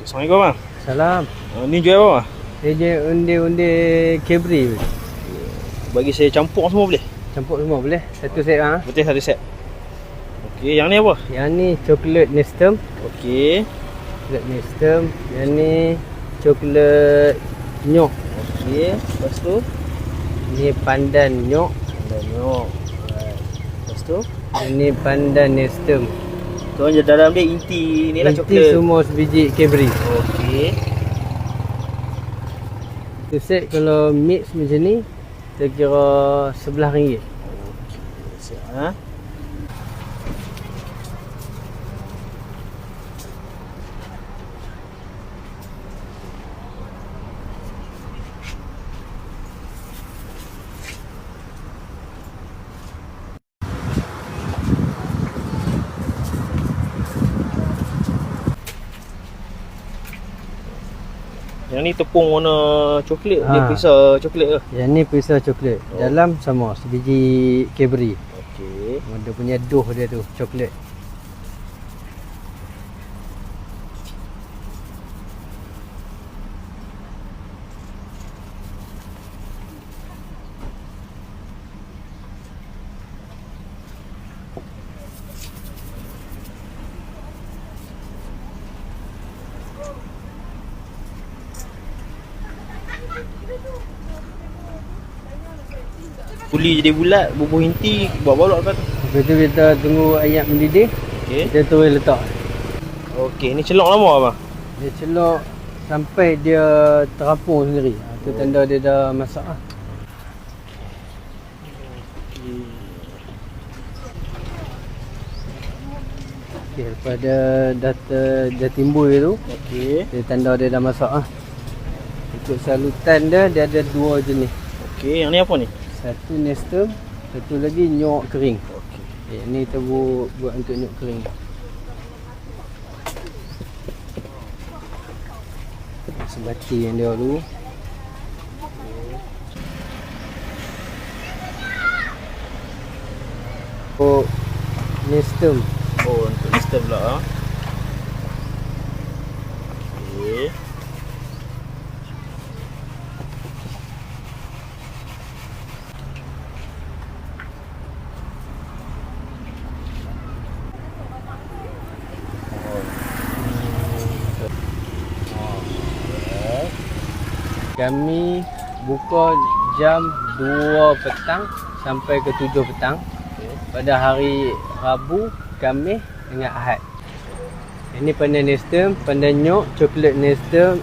Assalamualaikum bang. Salam. Ni jual apa bang? Dia je unde-unde Cadbury. Bagi saya campur semua boleh? Campur semua boleh? Satu set bang. Betul, satu set. Okey, yang ni apa? Yang ni coklat Nestum. Okey. Coklat Nestum. Yang ni coklat nyok. Okey, lepas tu Ni pandan nyok. pandan nyok. Lepas tu Yang ni pandan Nestum. tu je dalam dia inti ni lah Inti coklat. semua sebiji Cadbury. Okey. Satu set kalau mix macam ni kita kira RM11. Siap ha. Yang ni tepung warna coklat, dia Ha. perisa coklat ke? Yang ni perisa coklat. Oh. Dalam sama sebiji Cadbury. Okey. Dia punya dough dia tu coklat. Kuli jadi bulat, bubuh inti, buat balok apa tu? Lepas tu kita tunggu ayam mendidih. Okey. Kita tuai letak. Okey, ni celok lama abang. Dia celok sampai dia terapung sendiri. Tu tanda dia dah masak lah. Okey, lepas dah timbul tu, Okey. dia tanda dia dah masak lah. Untuk salutan dia ada dua jenis. Okey, yang ni apa ni? Satu Nestum, satu lagi nyok kering. Okey. Ni kita buat untuk nyok kering. Sebati yang dia dulu. Oh, Nestum. Oh, untuk Nestum pula ha. Okey. Kami buka jam 2 petang sampai ke 7 petang. Pada hari Rabu, Khamis dengan Ahad. Ini pandan Nestum, pandan nyok, coklat Nestum,